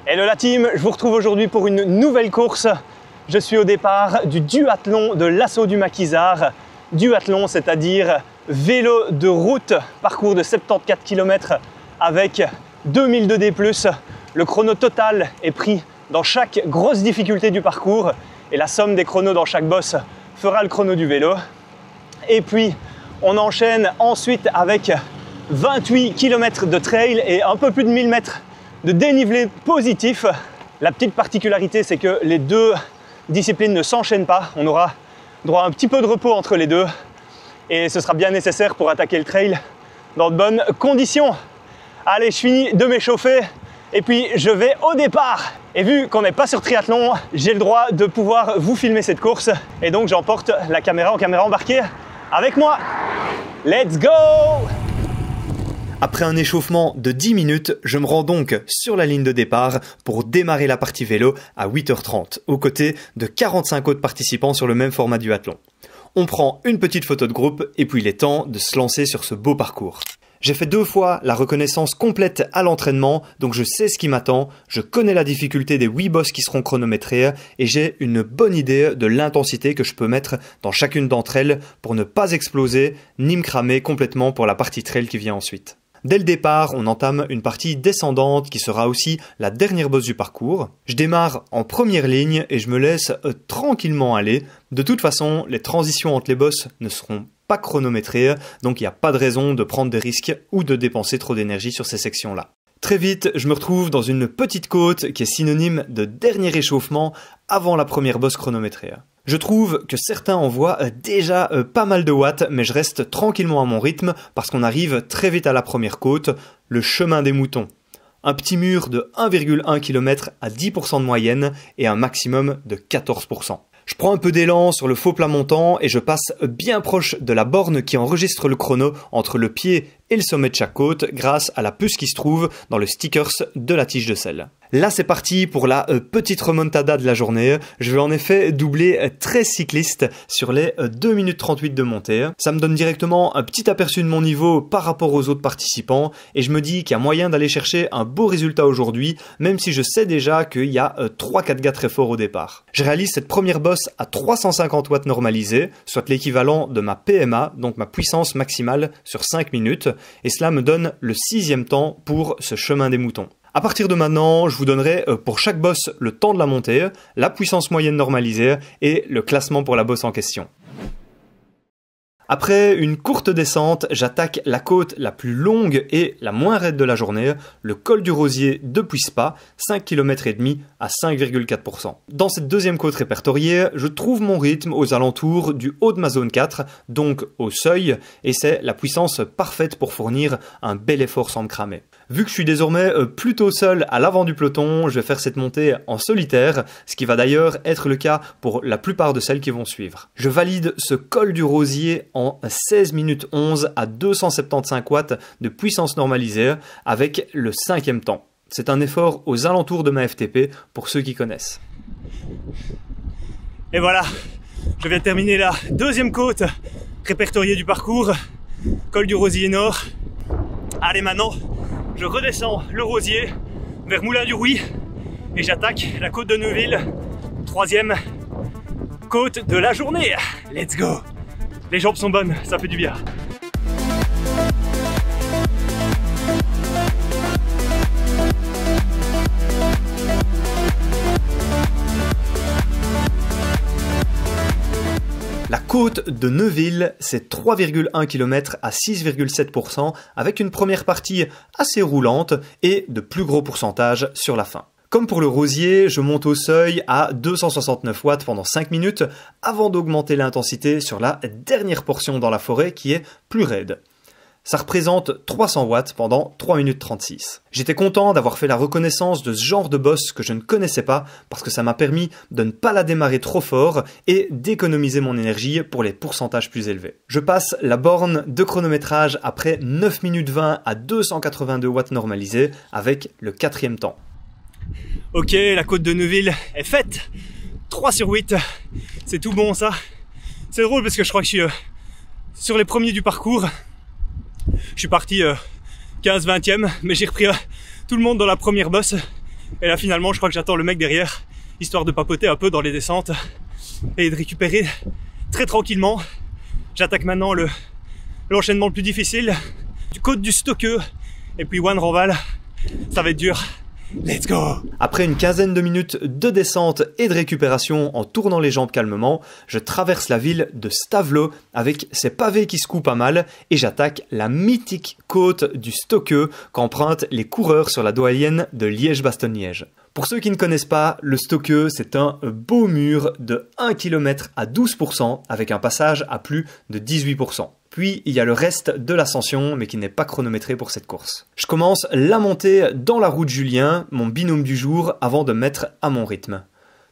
Hello la team, je vous retrouve aujourd'hui pour une nouvelle course. Je suis au départ du duathlon de l'Assaut du Maquisard. Duathlon, c'est-à-dire vélo de route, parcours de 74 km avec 2002 D+. Le chrono total est pris dans chaque grosse difficulté du parcours et la somme des chronos dans chaque bosse fera le chrono du vélo. Et puis, on enchaîne ensuite avec 28 km de trail et un peu plus de 1000 mètres de dénivelé positif. La petite particularité, c'est que les deux disciplines ne s'enchaînent pas. On aura droit à un petit peu de repos entre les deux et ce sera bien nécessaire pour attaquer le trail dans de bonnes conditions. Allez, je finis de m'échauffer et puis je vais au départ. Et vu qu'on n'est pas sur triathlon, j'ai le droit de pouvoir vous filmer cette course et donc j'emporte la caméra en caméra embarquée avec moi. Let's go! Après un échauffement de 10 minutes, je me rends donc sur la ligne de départ pour démarrer la partie vélo à 8h30, aux côtés de 45 autres participants sur le même format duathlon. On prend une petite photo de groupe et puis il est temps de se lancer sur ce beau parcours. J'ai fait 2 fois la reconnaissance complète à l'entraînement, donc je sais ce qui m'attend, je connais la difficulté des 8 bosses qui seront chronométrées et j'ai une bonne idée de l'intensité que je peux mettre dans chacune d'entre elles pour ne pas exploser ni me cramer complètement pour la partie trail qui vient ensuite. Dès le départ, on entame une partie descendante qui sera aussi la dernière bosse du parcours. Je démarre en première ligne et je me laisse tranquillement aller. De toute façon, les transitions entre les bosses ne seront pas chronométrées, donc il n'y a pas de raison de prendre des risques ou de dépenser trop d'énergie sur ces sections-là. Très vite, je me retrouve dans une petite côte qui est synonyme de dernier échauffement avant la première bosse chronométrée. Je trouve que certains envoient déjà pas mal de watts, mais je reste tranquillement à mon rythme parce qu'on arrive très vite à la première côte, le chemin des moutons. Un petit mur de 1,1 km à 10% de moyenne et un maximum de 14%. Je prends un peu d'élan sur le faux plat montant et je passe bien proche de la borne qui enregistre le chrono entre le pied et le sommet de chaque côte grâce à la puce qui se trouve dans le stickers de la tige de selle. Là c'est parti pour la petite remontada de la journée. Je vais en effet doubler 13 cyclistes sur les 2 minutes 38 de montée. Ça me donne directement un petit aperçu de mon niveau par rapport aux autres participants et je me dis qu'il y a moyen d'aller chercher un beau résultat aujourd'hui, même si je sais déjà qu'il y a 3-4 gars très forts au départ. Je réalise cette première bosse à 350 watts normalisés, soit l'équivalent de ma PMA, donc ma puissance maximale sur 5 minutes, et cela me donne le 6e temps pour ce chemin des moutons. À partir de maintenant, je vous donnerai pour chaque bosse le temps de la montée, la puissance moyenne normalisée et le classement pour la bosse en question. Après une courte descente, j'attaque la côte la plus longue et la moins raide de la journée, le col du Rosier de Puispas, 5 km et demi à 5,4%. Dans cette deuxième côte répertoriée, je trouve mon rythme aux alentours du haut de ma zone 4, donc au seuil, et c'est la puissance parfaite pour fournir un bel effort sans me cramer. Vu que je suis désormais plutôt seul à l'avant du peloton, je vais faire cette montée en solitaire, ce qui va d'ailleurs être le cas pour la plupart de celles qui vont suivre. Je valide ce col du Rosier en 16 minutes 11 à 275 watts de puissance normalisée avec le 5e temps. C'est un effort aux alentours de ma FTP pour ceux qui connaissent. Et voilà, je viens de terminer la deuxième côte répertoriée du parcours, col du Rosier Nord. Allez, maintenant, je redescends le Rosier vers Moulin du Rouy et j'attaque la côte de Neuville, 3e côte de la journée. Let's go! Les jambes sont bonnes, ça fait du bien. La côte de Neuville, c'est 3,1 km à 6,7% avec une première partie assez roulante et de plus gros pourcentages sur la fin. Comme pour le Rosier, je monte au seuil à 269 watts pendant 5 minutes avant d'augmenter l'intensité sur la dernière portion dans la forêt qui est plus raide. Ça représente 300 watts pendant 3 minutes 36. J'étais content d'avoir fait la reconnaissance de ce genre de bosse que je ne connaissais pas parce que ça m'a permis de ne pas la démarrer trop fort et d'économiser mon énergie pour les pourcentages plus élevés. Je passe la borne de chronométrage après 9 minutes 20 à 282 watts normalisés avec le 4e temps. Ok, la côte de Neuville est faite. 3 sur 8, c'est tout bon ça. C'est drôle parce que je crois que je suis sur les premiers du parcours. Je suis parti 15-20e, mais j'ai repris tout le monde dans la première bosse. Et là finalement je crois que j'attends le mec derrière, histoire de papoter un peu dans les descentes et de récupérer très tranquillement. J'attaque maintenant l'enchaînement le plus difficile, du côte du Stokke et puis One Ranval, ça va être dur. Let's go! Après une quinzaine de minutes de descente et de récupération en tournant les jambes calmement, je traverse la ville de Stavlo avec ses pavés qui secouent pas mal et j'attaque la mythique côte du Stokke qu'empruntent les coureurs sur la doyenne de Liège-Bastogne-Liège. Pour ceux qui ne connaissent pas, le Stokke c'est un beau mur de 1 km à 12% avec un passage à plus de 18%. Puis il y a le reste de l'ascension mais qui n'est pas chronométré pour cette course. Je commence la montée dans la route Julien, mon binôme du jour, avant de me mettre à mon rythme.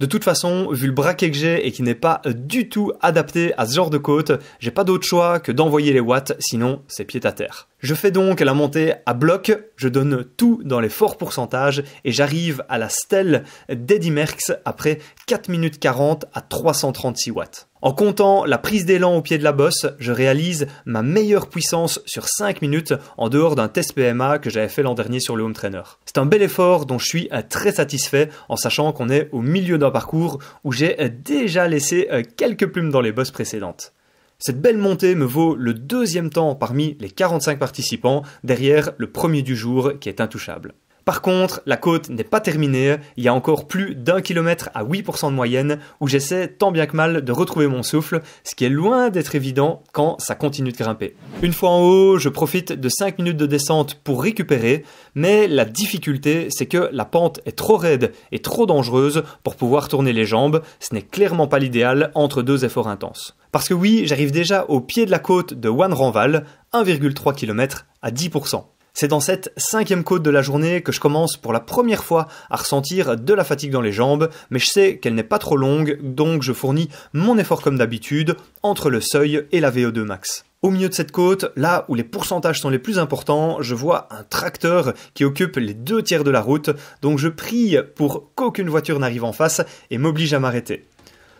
De toute façon, vu le braquet que j'ai et qui n'est pas du tout adapté à ce genre de côte, j'ai pas d'autre choix que d'envoyer les watts, sinon c'est pied à terre. Je fais donc la montée à bloc, je donne tout dans les forts pourcentages et j'arrive à la stèle d'Eddy Merckx après 4 minutes 40 à 336 watts. En comptant la prise d'élan au pied de la bosse, je réalise ma meilleure puissance sur 5 minutes en dehors d'un test PMA que j'avais fait l'an dernier sur le home trainer. C'est un bel effort dont je suis très satisfait en sachant qu'on est au milieu d'un parcours où j'ai déjà laissé quelques plumes dans les bosses précédentes. Cette belle montée me vaut le deuxième temps parmi les 45 participants, derrière le premier du jour qui est intouchable. Par contre, la côte n'est pas terminée, il y a encore plus d'1 km à 8% de moyenne où j'essaie tant bien que mal de retrouver mon souffle, ce qui est loin d'être évident quand ça continue de grimper. Une fois en haut, je profite de 5 minutes de descente pour récupérer, mais la difficulté c'est que la pente est trop raide et trop dangereuse pour pouvoir tourner les jambes, ce n'est clairement pas l'idéal entre deux efforts intenses. Parce que oui, j'arrive déjà au pied de la côte de One Ranval, 1,3 km à 10%. C'est dans cette 5e côte de la journée que je commence pour la première fois à ressentir de la fatigue dans les jambes, mais je sais qu'elle n'est pas trop longue, donc je fournis mon effort comme d'habitude, entre le seuil et la VO2 max. Au milieu de cette côte, là où les pourcentages sont les plus importants, je vois un tracteur qui occupe les 2 tiers de la route, donc je prie pour qu'aucune voiture n'arrive en face et m'oblige à m'arrêter.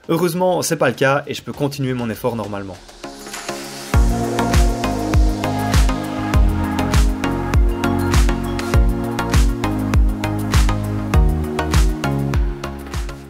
Heureusement, c'est pas le cas et je peux continuer mon effort normalement.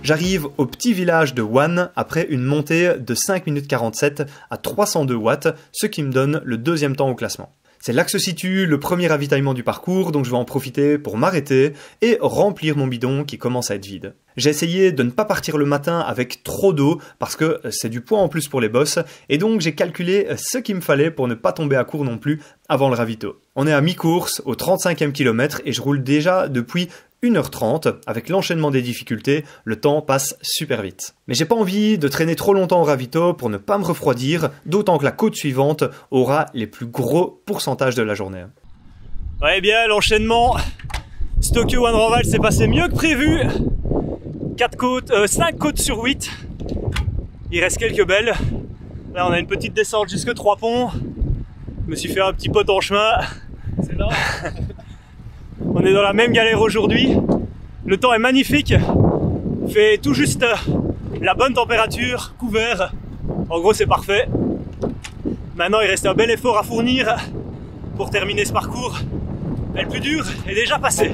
J'arrive au petit village de One après une montée de 5 minutes 47 à 302 watts, ce qui me donne le deuxième temps au classement. C'est là que se situe le premier ravitaillement du parcours, donc je vais en profiter pour m'arrêter et remplir mon bidon qui commence à être vide. J'ai essayé de ne pas partir le matin avec trop d'eau parce que c'est du poids en plus pour les bosses et donc j'ai calculé ce qu'il me fallait pour ne pas tomber à court non plus avant le ravito. On est à mi-course, au 35e kilomètre et je roule déjà depuis 1h30, avec l'enchaînement des difficultés, le temps passe super vite. Mais j'ai pas envie de traîner trop longtemps au ravito pour ne pas me refroidir, d'autant que la côte suivante aura les plus gros pourcentages de la journée. Ouais bien, l'enchaînement Stokke One Ranval s'est passé mieux que prévu. 5 côtes sur 8. Il reste quelques belles. Là on a une petite descente jusque 3 ponts. Je me suis fait un petit pote en chemin. C'est là. On est dans la même galère aujourd'hui. Le temps est magnifique. Il fait tout juste la bonne température, couvert. En gros, c'est parfait. Maintenant, il reste un bel effort à fournir pour terminer ce parcours. Mais le plus dur est déjà passé.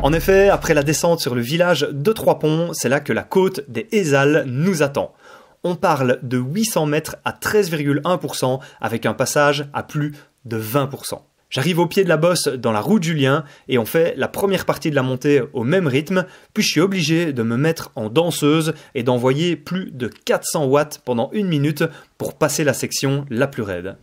En effet, après la descente sur le village de Trois-Ponts, c'est là que la côte des Ézales nous attend. On parle de 800 mètres à 13,1% avec un passage à plus de 20%. J'arrive au pied de la bosse dans la route Julien et on fait la première partie de la montée au même rythme, puis je suis obligé de me mettre en danseuse et d'envoyer plus de 400 watts pendant 1 minute pour passer la section la plus raide.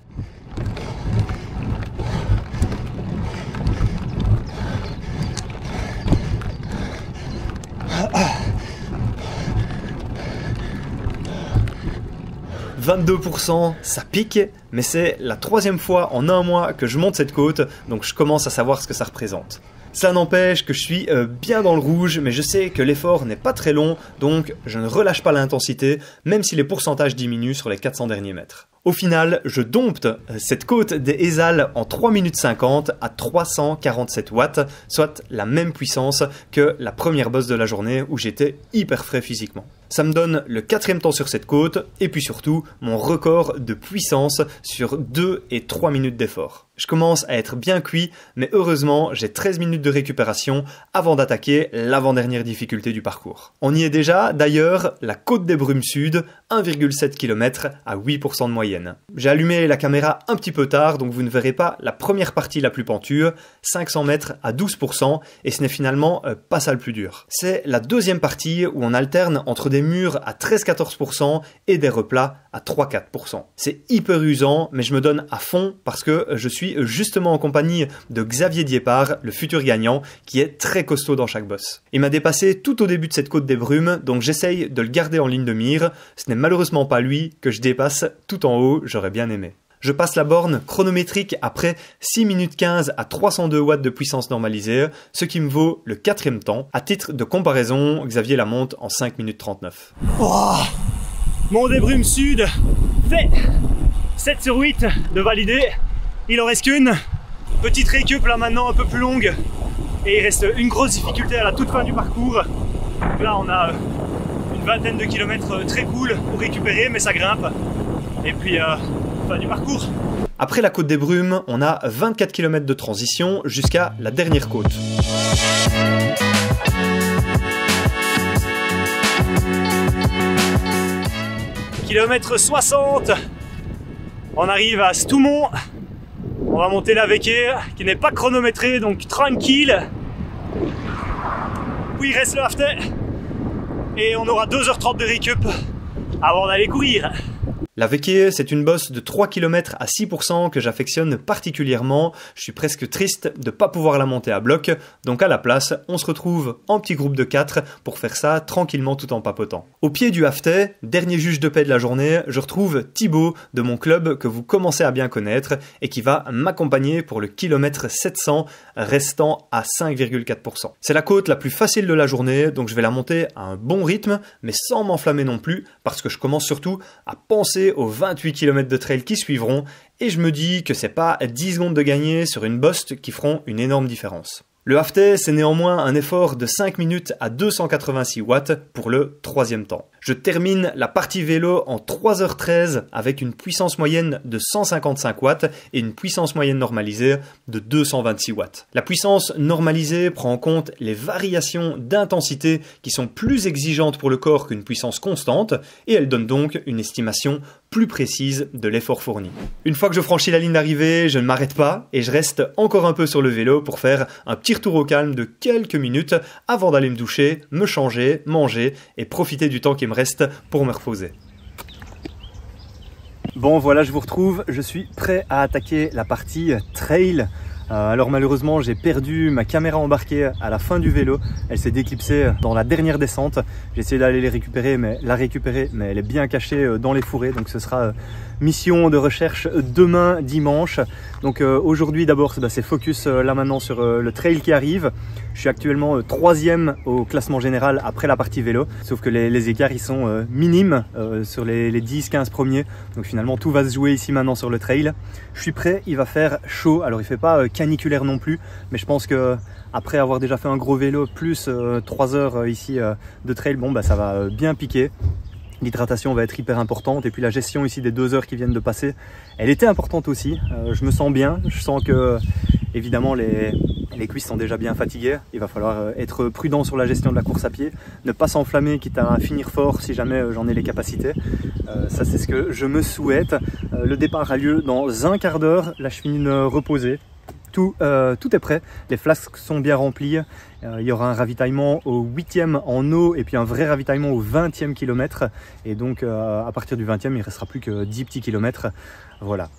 « 22%, ça pique, mais c'est la 3e fois en 1 mois que je monte cette côte, donc je commence à savoir ce que ça représente. Ça n'empêche que je suis bien dans le rouge, mais je sais que l'effort n'est pas très long, donc je ne relâche pas l'intensité, même si les pourcentages diminuent sur les 400 derniers mètres. Au final, je dompte cette côte des Ezals en 3 minutes 50 à 347 watts, soit la même puissance que la première bosse de la journée où j'étais hyper frais physiquement. Ça me donne le 4e temps sur cette côte et puis surtout mon record de puissance sur 2 et 3 minutes d'effort. Je commence à être bien cuit, mais heureusement, j'ai 13 minutes de récupération avant d'attaquer l'avant-dernière difficulté du parcours. On y est déjà, d'ailleurs, la côte des Brumes Sud, 1,7 km à 8% de moyenne. J'ai allumé la caméra un petit peu tard, donc vous ne verrez pas la première partie la plus pentue, 500 mètres à 12%, et ce n'est finalement pas ça le plus dur. C'est la deuxième partie où on alterne entre des murs à 13-14% et des replats à 3-4%. C'est hyper usant, mais je me donne à fond parce que je suis justement en compagnie de Xavier Diepard, le futur gagnant, qui est très costaud dans chaque bosse. Il m'a dépassé tout au début de cette côte des Brumes, donc j'essaye de le garder en ligne de mire. Ce n'est malheureusement pas lui que je dépasse tout en haut, j'aurais bien aimé. Je passe la borne chronométrique après 6 minutes 15 à 302 watts de puissance normalisée, ce qui me vaut le 4e temps. À titre de comparaison, Xavier la monte en 5 minutes 39. Oh, mon des Brumes Sud fait 7 sur 8 de validé. Il en reste qu'une. Petite récup là maintenant un peu plus longue. Et il reste une grosse difficulté à la toute fin du parcours. Donc là on a une vingtaine de kilomètres très cool pour récupérer, mais ça grimpe. Et puis fin du parcours. Après la côte des Brumes, on a 24 km de transition jusqu'à la dernière côte. Kilomètre 60. On arrive à Stoumont. On va monter la Véquée qui n'est pas chronométrée, donc tranquille. Puis il reste le Haftet. Et on aura 2h30 de récup avant d'aller courir. La Véquée, c'est une bosse de 3 km à 6% que j'affectionne particulièrement. Je suis presque triste de ne pas pouvoir la monter à bloc. Donc à la place, on se retrouve en petit groupe de 4 pour faire ça tranquillement tout en papotant. Au pied du Haftet, dernier juge de paix de la journée, je retrouve Thibaut de mon club que vous commencez à bien connaître et qui va m'accompagner pour le kilomètre 700 restant à 5,4%. C'est la côte la plus facile de la journée, donc je vais la monter à un bon rythme, mais sans m'enflammer non plus parce que je commence surtout à penser aux 28 km de trail qui suivront et je me dis que c'est pas 10 secondes de gagner sur une bosse qui feront une énorme différence. Le Haftet, c'est néanmoins un effort de 5 minutes à 286 watts pour le 3e temps. Je termine la partie vélo en 3h13 avec une puissance moyenne de 155 watts et une puissance moyenne normalisée de 226 watts. La puissance normalisée prend en compte les variations d'intensité qui sont plus exigeantes pour le corps qu'une puissance constante et elle donne donc une estimation plus précise de l'effort fourni. Une fois que je franchis la ligne d'arrivée, je ne m'arrête pas et je reste encore un peu sur le vélo pour faire un petit retour au calme de quelques minutes avant d'aller me doucher, me changer, manger et profiter du temps qui me reste pour me reposer. Bon voilà, je vous retrouve, je suis prêt à attaquer la partie trail. Alors malheureusement j'ai perdu ma caméra embarquée à la fin du vélo, elle s'est déclipsée dans la dernière descente. J'ai essayé d'aller la récupérer mais elle est bien cachée dans les fourrés, donc ce sera mission de recherche demain dimanche. Donc aujourd'hui d'abord c'est focus là maintenant sur le trail qui arrive. Je suis actuellement 3e au classement général après la partie vélo, sauf que les écarts ils sont minimes sur les 10-15 premiers, donc finalement tout va se jouer ici maintenant sur le trail. Je suis prêt, il va faire chaud, alors il fait pas caniculaire non plus, mais je pense que après avoir déjà fait un gros vélo plus 3 heures ici de trail, bon bah ça va bien piquer. L'hydratation va être hyper importante et puis la gestion ici des 2 heures qui viennent de passer, elle était importante aussi. Je me sens bien, je sens que évidemment les cuisses sont déjà bien fatiguées. Il va falloir être prudent sur la gestion de la course à pied, ne pas s'enflammer quitte à finir fort si jamais j'en ai les capacités. Ça c'est ce que je me souhaite. Le départ a lieu dans un quart d'heure, là je finis de me reposer. Tout est prêt, les flasques sont bien remplies, il y aura un ravitaillement au 8e en eau et puis un vrai ravitaillement au 20e kilomètre et donc à partir du 20e il ne restera plus que 10 petits kilomètres. Voilà,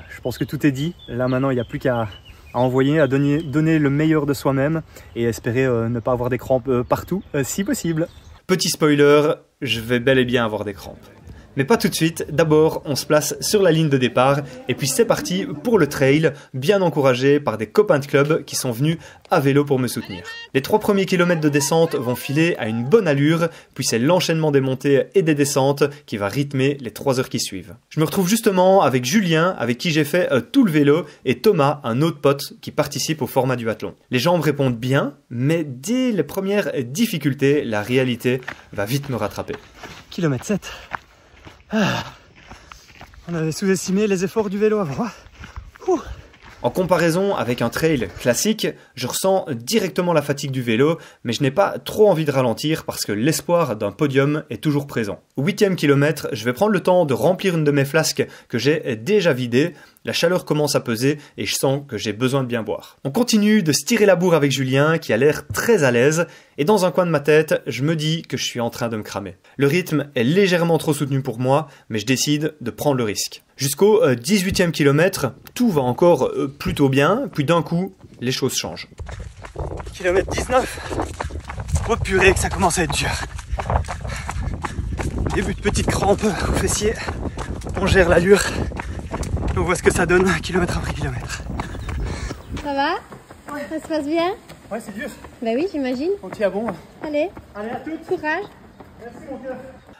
je pense que tout est dit, là maintenant il n'y a plus qu'à envoyer, à donner le meilleur de soi-même et espérer ne pas avoir des crampes partout si possible. Petit spoiler, je vais bel et bien avoir des crampes. Mais pas tout de suite, d'abord on se place sur la ligne de départ et puis c'est parti pour le trail, bien encouragé par des copains de club qui sont venus à vélo pour me soutenir. Les 3 premiers kilomètres de descente vont filer à une bonne allure, puis c'est l'enchaînement des montées et des descentes qui va rythmer les 3 heures qui suivent. Je me retrouve justement avec Julien, avec qui j'ai fait tout le vélo, et Thomas, un autre pote qui participe au format duathlon. Les jambes répondent bien, mais dès les premières difficultés, la réalité va vite me rattraper. Kilomètre 7. On avait sous-estimé les efforts du vélo avant. En comparaison avec un trail classique, je ressens directement la fatigue du vélo, mais je n'ai pas trop envie de ralentir parce que l'espoir d'un podium est toujours présent. Au 8e kilomètre, je vais prendre le temps de remplir une de mes flasques que j'ai déjà vidée. La chaleur commence à peser et je sens que j'ai besoin de bien boire. On continue de se tirer la bourre avec Julien qui a l'air très à l'aise et dans un coin de ma tête, je me dis que je suis en train de me cramer. Le rythme est légèrement trop soutenu pour moi, mais je décide de prendre le risque. Jusqu'au 18e kilomètre, tout va encore plutôt bien, puis d'un coup, les choses changent. Kilomètre 19. Oh purée que ça commence à être dur. Début de petite crampe au fessier. On gère l'allure. On voit ce que ça donne kilomètre après kilomètre. Ça va? Ouais. Ça se passe bien? Ouais, c'est dur. Bah oui, j'imagine. On tient bon. Allez. Allez, à toutes. Courage. Merci mon cœur.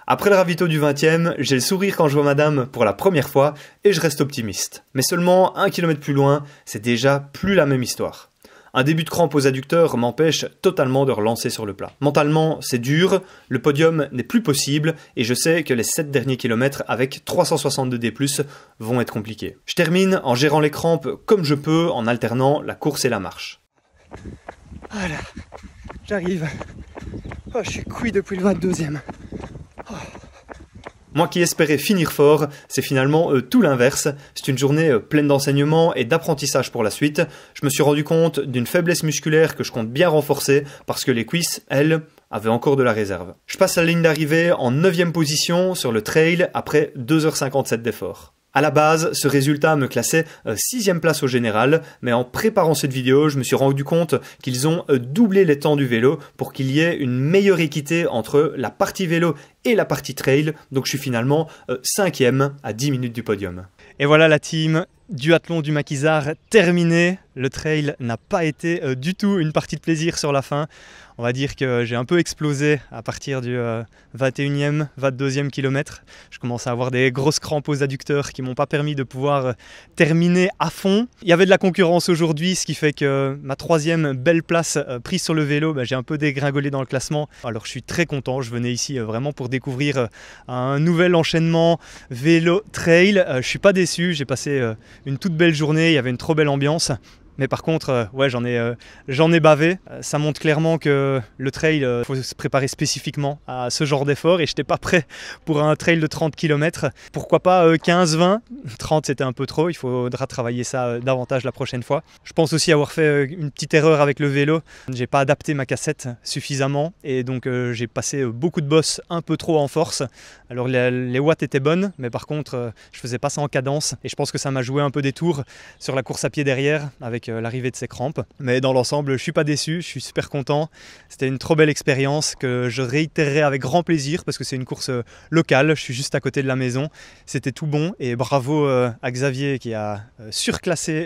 Après le ravito du 20e, j'ai le sourire quand je vois madame pour la première fois et je reste optimiste. Mais seulement 1 kilomètre plus loin, c'est déjà plus la même histoire. Un début de crampe aux adducteurs m'empêche totalement de relancer sur le plat. Mentalement, c'est dur, le podium n'est plus possible et je sais que les 7 derniers kilomètres avec 362 D+, vont être compliqués. Je termine en gérant les crampes comme je peux en alternant la course et la marche. Voilà, j'arrive. Oh, je suis cuit depuis le 22e. Moi qui espérais finir fort, c'est finalement tout l'inverse. C'est une journée pleine d'enseignements et d'apprentissage pour la suite. Je me suis rendu compte d'une faiblesse musculaire que je compte bien renforcer parce que les cuisses, elles, avaient encore de la réserve. Je passe la ligne d'arrivée en 9e position sur le trail après 2h57 d'effort. À la base, ce résultat me classait 6e place au général, mais en préparant cette vidéo, je me suis rendu compte qu'ils ont doublé les temps du vélo pour qu'il y ait une meilleure équité entre la partie vélo et la partie trail, donc je suis finalement 5e à 10 minutes du podium. Et voilà la team duathlon du Maquisard terminée. Le trail n'a pas été du tout une partie de plaisir sur la fin. On va dire que j'ai un peu explosé à partir du 21e, 22e kilomètre. Je commence à avoir des grosses crampes aux adducteurs qui ne m'ont pas permis de pouvoir terminer à fond. Il y avait de la concurrence aujourd'hui, ce qui fait que ma 3e belle place prise sur le vélo, j'ai un peu dégringolé dans le classement. Alors je suis très content, je venais ici vraiment pour découvrir un nouvel enchaînement vélo-trail. Je ne suis pas déçu, j'ai passé une toute belle journée, il y avait une trop belle ambiance. Mais par contre, ouais, j'en ai bavé. Ça montre clairement que le trail, faut se préparer spécifiquement à ce genre d'effort et je n'étais pas prêt pour un trail de 30 km. Pourquoi pas 15-20 ? 30 c'était un peu trop, il faudra travailler ça davantage la prochaine fois. Je pense aussi avoir fait une petite erreur avec le vélo. J'ai pas adapté ma cassette suffisamment et donc j'ai passé beaucoup de bosses un peu trop en force. Alors les watts étaient bonnes, mais par contre je faisais pas ça en cadence et je pense que ça m'a joué un peu des tours sur la course à pied derrière avec l'arrivée de ces crampes. Mais dans l'ensemble, je suis pas déçu, je suis super content. C'était une trop belle expérience que je réitérerai avec grand plaisir parce que c'est une course locale, je suis juste à côté de la maison. C'était tout bon et bravo à Xavier qui a surclassé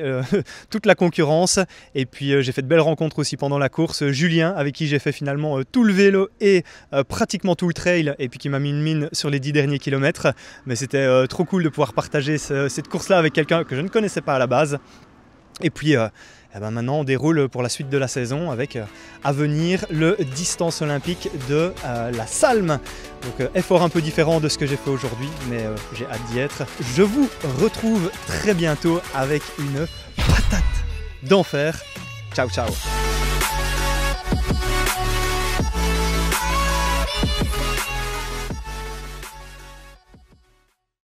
toute la concurrence. Et puis j'ai fait de belles rencontres aussi pendant la course. Julien avec qui j'ai fait finalement tout le vélo et pratiquement tout le trail et puis qui m'a mis une mine sur les 10 derniers kilomètres. Mais c'était trop cool de pouvoir partager cette course-là avec quelqu'un que je ne connaissais pas à la base. Et puis maintenant on déroule pour la suite de la saison avec à venir le distance olympique de la Salme. Donc effort un peu différent de ce que j'ai fait aujourd'hui, mais j'ai hâte d'y être. Je vous retrouve très bientôt avec une patate d'enfer. Ciao ciao.